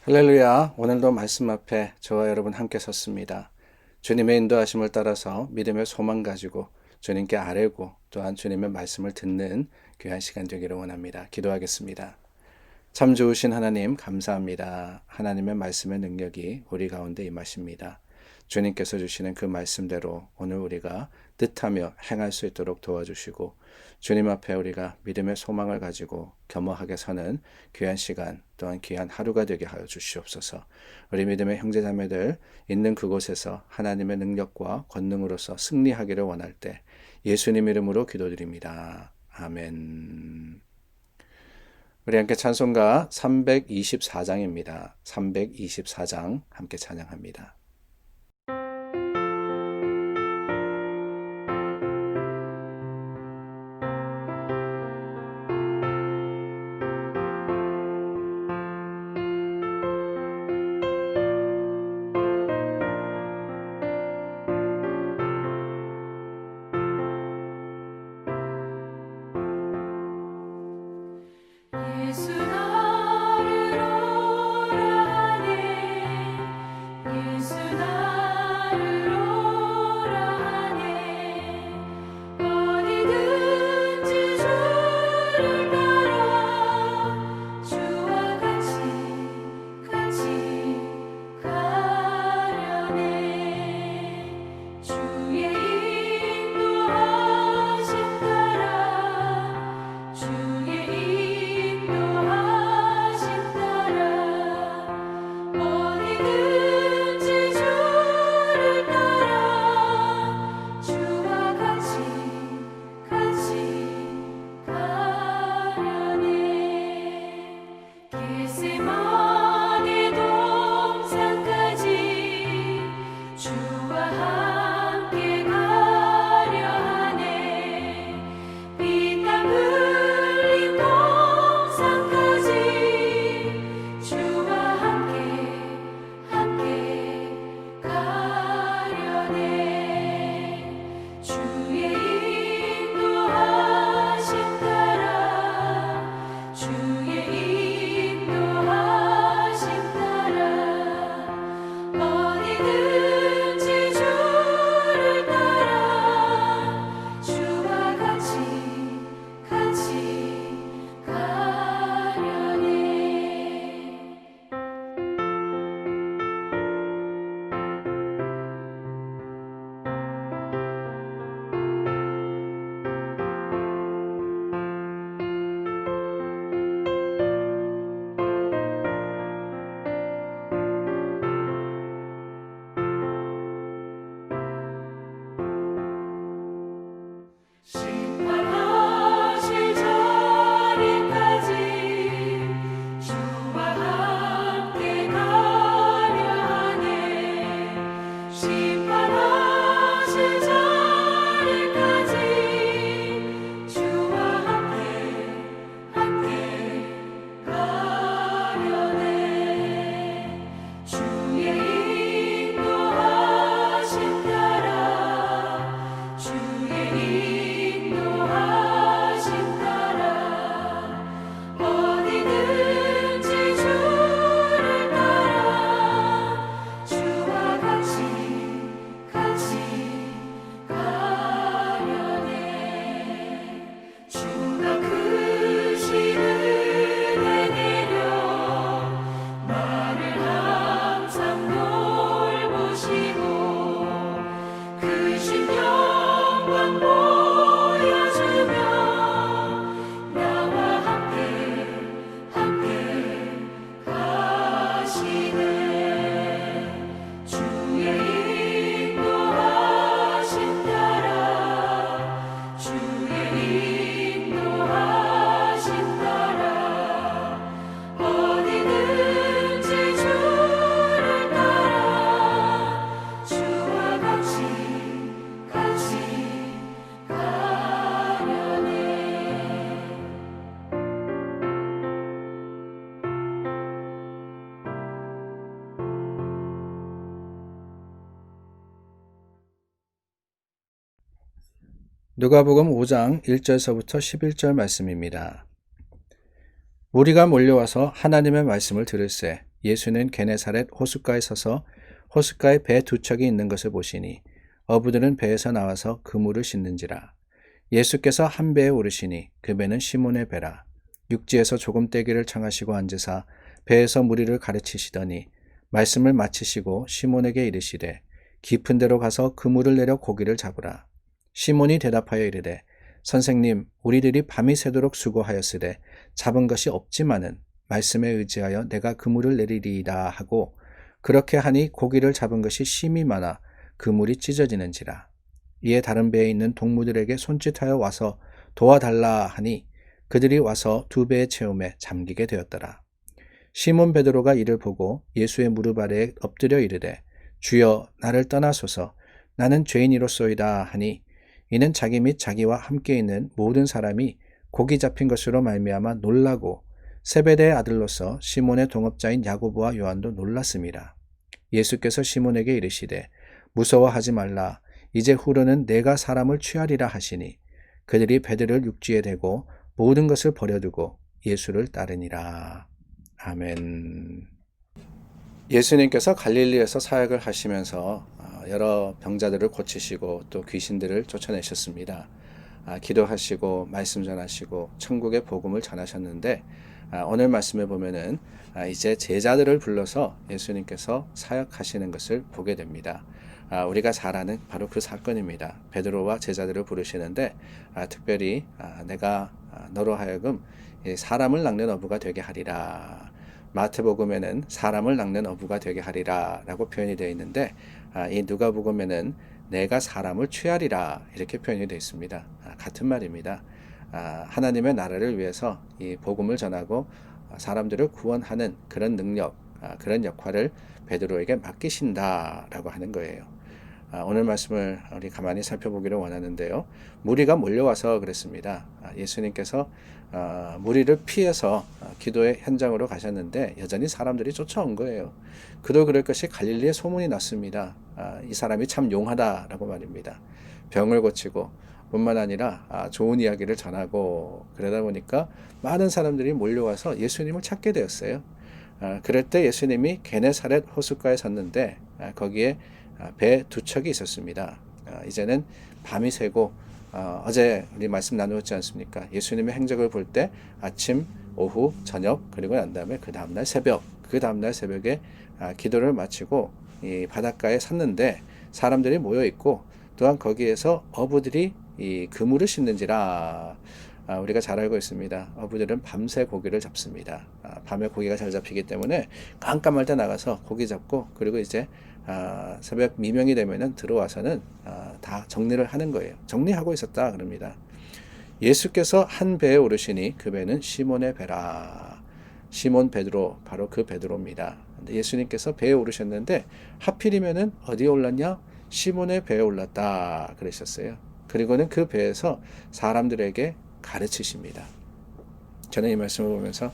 할렐루야. 오늘도 말씀 앞에 저와 여러분 함께 섰습니다. 주님의 인도하심을 따라서 믿음의 소망 가지고 주님께 아뢰고 또한 주님의 말씀을 듣는 귀한 시간 되기를 원합니다. 기도하겠습니다. 참 좋으신 하나님 감사합니다. 하나님의 말씀의 능력이 우리 가운데 임하십니다. 주님께서 주시는 그 말씀대로 오늘 우리가 뜻하며 행할 수 있도록 도와주시고 주님 앞에 우리가 믿음의 소망을 가지고 겸허하게 서는 귀한 시간 또한 귀한 하루가 되게 하여 주시옵소서. 우리 믿음의 형제자매들 있는 그곳에서 하나님의 능력과 권능으로서 승리하기를 원할 때 예수님 이름으로 기도드립니다. 아멘. 우리 함께 찬송가 324장입니다. 324장 함께 찬양합니다. 예수 나를 오라 하네 예수 나를 오라 하네 어디든지 주를 따라 주와 같이 가려네 주의 인도하심 따라 주의 인도하심 따라 어디든지 주를 따라 주와 같이 가려네 겟세마네 동산까지 주와 함께 가려 하네 피땀 흘린 동산까지 주와 함께 가려네 주의 인도하심 따라 주의 인도하심 따라 어디든지 주를 따라 주와 같이 가려네 심판하실 자리까지 주와 함께 가려 하네 심판하실 자리까지 주와 함께 가려네 주의 인도하심 따라 주의 인도하심 따라 어디든지 주를 따라 주와 같이 가려네 주가 크신 은혜 내려 나를 항상 돌보시고 크신 영광 보여주며 나와 함께 가시네 주의 인도하심 따라 주의 인도하심 따라 어디든지 주를 따라 주와 같이 가려네 누가복음 5장 1절서부터 11절 말씀입니다. 무리가 몰려와서 하나님의 말씀을 들을새 예수는 게네사렛 호숫가에 서서 호숫가에 배 두 척이 있는 것을 보시니 어부들은 배에서 나와서 그물을 씻는지라. 예수께서 한 배에 오르시니 그 배는 시몬의 배라. 육지에서 조금 떼기를 청하시고 앉으사 배에서 무리를 가르치시더니 말씀을 마치시고 시몬에게 이르시되 깊은 데로 가서 그물을 내려 고기를 잡으라. 시몬이 대답하여 이르되 선생님, 우리들이 밤이 새도록 수고하였으되 잡은 것이 없지만은 말씀에 의지하여 내가 그물을 내리리이다 하고 그렇게 하니 고기를 잡은 것이 심히 많아 그물이 찢어지는지라. 이에 다른 배에 있는 동무들에게 손짓하여 와서 도와달라 하니 그들이 와서 두 배의 채움에 잠기게 되었더라. 시몬 베드로가 이를 보고 예수의 무릎 아래에 엎드려 이르되 주여 나를 떠나소서 나는 죄인이로소이다 하니 이는 자기 및 자기와 함께 있는 모든 사람이 고기 잡힌 것으로 말미암아 놀라고 세베대의 아들로서 시몬의 동업자인 야고보와 요한도 놀랐음이라. 예수께서 시몬에게 이르시되 무서워하지 말라. 이제 후로는 내가 사람을 취하리라 하시니 그들이 배들을 육지에 대고 모든 것을 버려두고 예수를 따르니라. 아멘. 예수님께서 갈릴리에서 사역을 하시면서 여러 병자들을 고치시고 또 귀신들을 쫓아내셨습니다. 기도하시고 말씀 전하시고 천국의 복음을 전하셨는데 오늘 말씀에 보면은 이제 제자들을 불러서 예수님께서 사역하시는 것을 보게 됩니다. 우리가 잘 아는 바로 그 사건입니다. 베드로와 제자들을 부르시는데 특별히 내가 너로 하여금 사람을 낚는 어부가 되게 하리라. 마태복음에는 사람을 낚는 어부가 되게 하리라 라고 표현이 되어 있는데 이 누가복음에는 내가 사람을 취하리라 이렇게 표현이 되어 있습니다. 같은 말입니다. 하나님의 나라를 위해서 이 복음을 전하고 사람들을 구원하는 그런 능력, 그런 역할을 베드로에게 맡기신다라고 하는 거예요. 오늘 말씀을 우리 가만히 살펴보기를 원하는데요. 무리가 몰려와서 그랬습니다. 예수님께서 무리를 피해서 기도의 현장으로 가셨는데 여전히 사람들이 쫓아온 거예요. 그도 그럴 것이 갈릴리에 소문이 났습니다. 이 사람이 참 용하다라고 말입니다. 병을 고치고 뿐만 아니라 좋은 이야기를 전하고 그러다 보니까 많은 사람들이 몰려와서 예수님을 찾게 되었어요. 그럴 때 예수님이 게네사렛 호숫가에 섰는데 거기에 배 두 척이 있었습니다. 이제는 밤이 새고 어제 우리 말씀 나누었지 않습니까? 예수님의 행적을 볼 때 아침, 오후, 저녁 그리고 난 다음에 그 다음날 새벽에 기도를 마치고 이 바닷가에 섰는데 사람들이 모여 있고 또한 거기에서 어부들이 이 그물을 씻는지라. 우리가 잘 알고 있습니다. 어부들은 밤새 고기를 잡습니다. 밤에 고기가 잘 잡히기 때문에 깜깜할 때 나가서 고기 잡고 그리고 이제 새벽 미명이 되면은 들어와서는 다 정리를 하는 거예요. 정리하고 있었다 그럽니다. 예수께서 한 배에 오르시니 그 배는 시몬의 배라. 시몬 베드로 바로 그 베드로입니다. 예수님께서 배에 오르셨는데 하필이면은 어디에 올랐냐? 시몬의 배에 올랐다 그러셨어요. 그리고는 그 배에서 사람들에게 가르치십니다. 저는 이 말씀을 보면서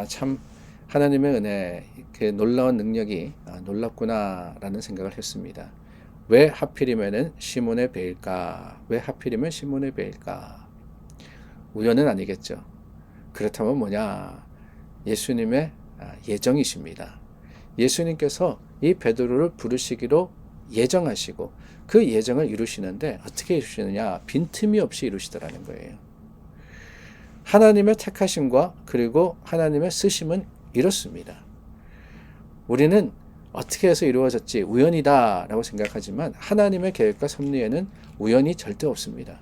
참 하나님의 은혜, 그 놀라운 능력이 놀랍구나라는 생각을 했습니다. 왜 하필이면은 시몬의 배일까? 왜 하필이면 시몬의 배일까? 우연은 아니겠죠. 그렇다면 뭐냐? 예수님의 예정이십니다. 예수님께서 이 베드로를 부르시기로 예정하시고 그 예정을 이루시는데 어떻게 이루시느냐? 빈틈이 없이 이루시더라는 거예요. 하나님의 택하심과 그리고 하나님의 쓰심은 이렇습니다. 우리는 어떻게 해서 이루어졌지 우연이다 라고 생각하지만 하나님의 계획과 섭리에는 우연이 절대 없습니다.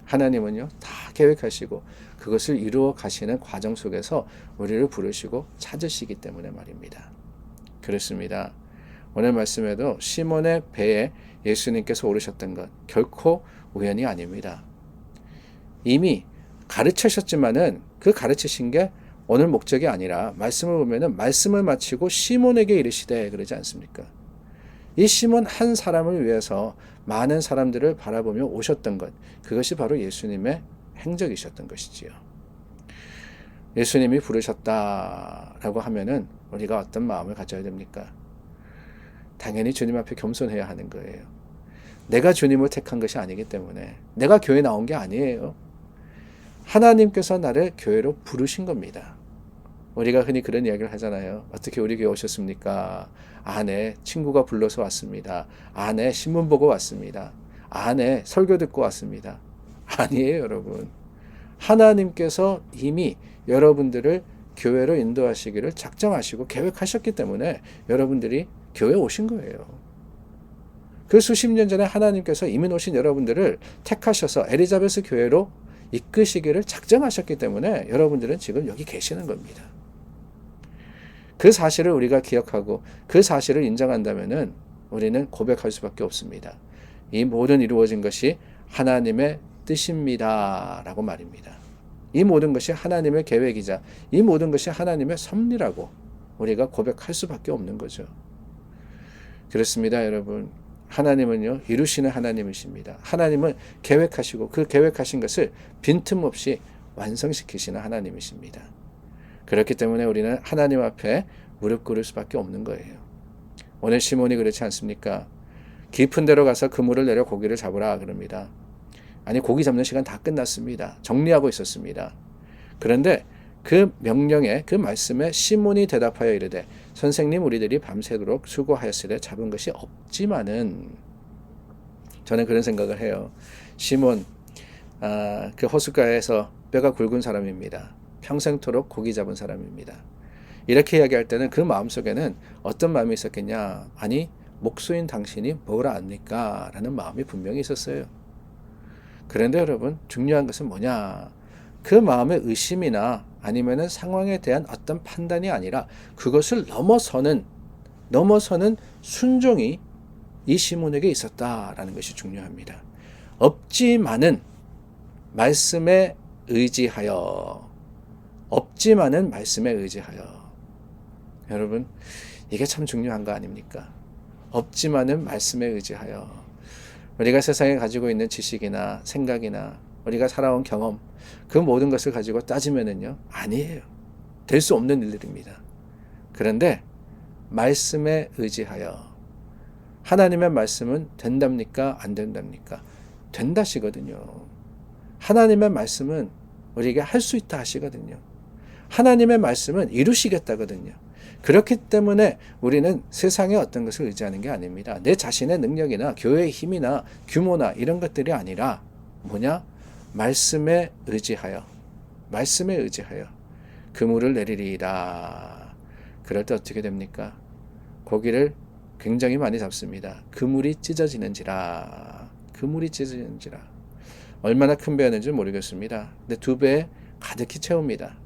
하나님은요 다 계획하시고 그것을 이루어 가시는 과정 속에서 우리를 부르시고 찾으시기 때문에 말입니다. 그렇습니다. 오늘 말씀에도 시몬의 배에 예수님께서 오르셨던 것 결코 우연이 아닙니다. 이미 가르치셨지만은 그 가르치신 게 오늘 목적이 아니라 말씀을 보면은 말씀을 마치고 시몬에게 이르시되 그러지 않습니까? 이 시몬 한 사람을 위해서 많은 사람들을 바라보며 오셨던 것 그것이 바로 예수님의 행적이셨던 것이지요. 예수님이 부르셨다라고 하면은 우리가 어떤 마음을 가져야 됩니까? 당연히 주님 앞에 겸손해야 하는 거예요. 내가 주님을 택한 것이 아니기 때문에 내가 교회 나온 게 아니에요. 하나님께서 나를 교회로 부르신 겁니다. 우리가 흔히 그런 이야기를 하잖아요. 어떻게 우리 교회 오셨습니까? 네, 친구가 불러서 왔습니다. 네, 신문 보고 왔습니다. 네, 설교 듣고 왔습니다. 아니에요, 여러분. 하나님께서 이미 여러분들을 교회로 인도하시기를 작정하시고 계획하셨기 때문에 여러분들이 교회에 오신 거예요. 그 수십 년 전에 하나님께서 이미 오신 여러분들을 택하셔서 엘리자베스 교회로 이끄시기를 작정하셨기 때문에 여러분들은 지금 여기 계시는 겁니다. 그 사실을 우리가 기억하고 그 사실을 인정한다면은 우리는 고백할 수밖에 없습니다. 이 모든 이루어진 것이 하나님의 뜻입니다. 라고 말입니다. 이 모든 것이 하나님의 계획이자 이 모든 것이 하나님의 섭리라고 우리가 고백할 수밖에 없는 거죠. 그렇습니다, 여러분. 하나님은요, 이루시는 하나님이십니다. 하나님은 계획하시고 그 계획하신 것을 빈틈없이 완성시키시는 하나님이십니다. 그렇기 때문에 우리는 하나님 앞에 무릎 꿇을 수밖에 없는 거예요. 오늘 시몬이 그렇지 않습니까? 깊은 데로 가서 그물을 내려 고기를 잡으라 그럽니다. 아니, 고기 잡는 시간 다 끝났습니다. 정리하고 있었습니다. 그런데 그 명령에, 그 말씀에 시몬이 대답하여 이르되 선생님, 우리들이 밤새도록 수고하였으되 잡은 것이 없지만은, 저는 그런 생각을 해요. 시몬, 그 호숫가에서 뼈가 굵은 사람입니다. 평생토록 고기 잡은 사람입니다. 이렇게 이야기할 때는 그 마음속에는 어떤 마음이 있었겠냐? 아니, 목수인 당신이 뭘 압니까? 라는 마음이 분명히 있었어요. 그런데 여러분, 중요한 것은 뭐냐? 그 마음의 의심이나 아니면은 상황에 대한 어떤 판단이 아니라 그것을 넘어서는 순종이 이 시몬에게 있었다라는 것이 중요합니다. 없지만은 말씀에 의지하여, 여러분, 이게 참 중요한 거 아닙니까? 없지만은 말씀에 의지하여. 우리가 세상에 가지고 있는 지식이나 생각이나 우리가 살아온 경험, 그 모든 것을 가지고 따지면은요, 아니에요. 될 수 없는 일들입니다. 그런데 말씀에 의지하여. 하나님의 말씀은 된답니까? 안 된답니까? 된다시거든요. 하나님의 말씀은 우리에게 할 수 있다 하시거든요. 하나님의 말씀은 이루시겠다거든요. 그렇기 때문에 우리는 세상의 어떤 것을 의지하는 게 아닙니다. 내 자신의 능력이나 교회의 힘이나 규모나 이런 것들이 아니라 뭐냐? 말씀에 의지하여 그물을 내리리이다. 그럴 때 어떻게 됩니까? 고기를 굉장히 많이 잡습니다. 그물이 찢어지는지라. 얼마나 큰 배였는지 모르겠습니다. 근데 2배에 가득히 채웁니다.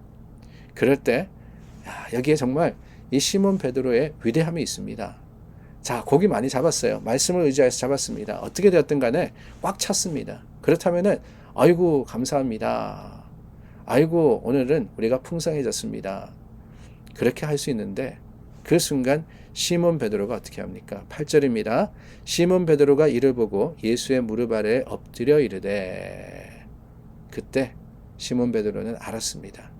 그럴 때 여기에 정말 이 시몬 베드로의 위대함이 있습니다. 자, 고기 많이 잡았어요. 말씀을 의지해서 잡았습니다. 어떻게 되었든 간에 꽉 찼습니다. 그렇다면은 아이고 감사합니다. 아이고 오늘은 우리가 풍성해졌습니다. 그렇게 할 수 있는데 그 순간 시몬 베드로가 어떻게 합니까? 8절입니다. 시몬 베드로가 이를 보고 예수의 무릎 아래에 엎드려 이르되, 그때 시몬 베드로는 알았습니다.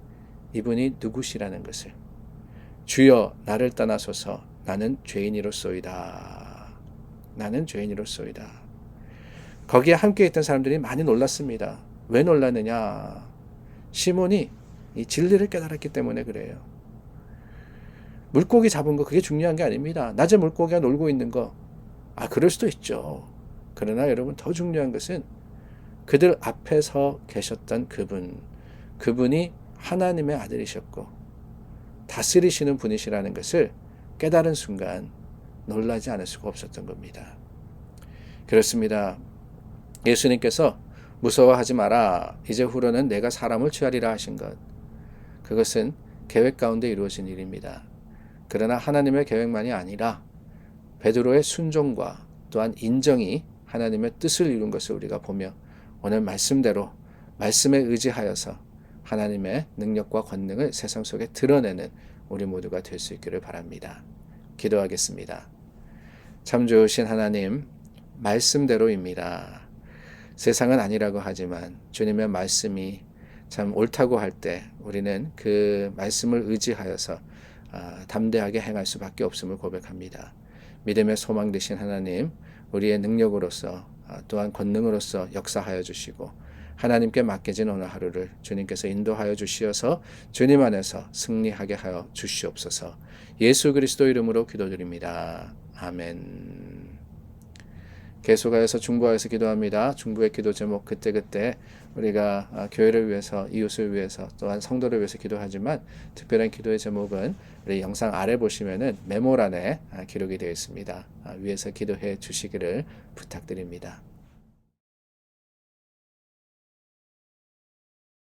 이분이 누구시라는 것을. 주여, 나를 떠나소서. 나는 죄인이로소이다. 거기에 함께 있던 사람들이 많이 놀랐습니다. 왜 놀랐느냐? 시몬이 이 진리를 깨달았기 때문에 그래요. 물고기 잡은 거 그게 중요한 게 아닙니다. 낮에 물고기가 놀고 있는 거, 그럴 수도 있죠. 그러나 여러분, 더 중요한 것은 그들 앞에 서 계셨던 그분이 하나님의 아들이셨고 다스리시는 분이시라는 것을 깨달은 순간 놀라지 않을 수가 없었던 겁니다. 그렇습니다. 예수님께서 무서워하지 마라. 이제 후로는 내가 사람을 취하리라 하신 것. 그것은 계획 가운데 이루어진 일입니다. 그러나 하나님의 계획만이 아니라 베드로의 순종과 또한 인정이 하나님의 뜻을 이룬 것을 우리가 보며 오늘 말씀대로 말씀에 의지하여서 하나님의 능력과 권능을 세상 속에 드러내는 우리 모두가 될 수 있기를 바랍니다. 기도하겠습니다. 참 좋으신 하나님, 말씀대로입니다. 세상은 아니라고 하지만 주님의 말씀이 참 옳다고 할 때 우리는 그 말씀을 의지하여서 담대하게 행할 수밖에 없음을 고백합니다. 믿음의 소망 되신 하나님, 우리의 능력으로서 또한 권능으로서 역사하여 주시고 하나님께 맡겨진 오늘 하루를 주님께서 인도하여 주시어서 주님 안에서 승리하게 하여 주시옵소서. 예수 그리스도 이름으로 기도드립니다. 아멘. 계속하여서 중부하여서 기도합니다. 중부의 기도 제목 그때그때 우리가 교회를 위해서, 이웃을 위해서, 또한 성도를 위해서 기도하지만 특별한 기도의 제목은 우리 영상 아래 보시면은 메모란에 기록이 되어 있습니다. 위에서 기도해 주시기를 부탁드립니다.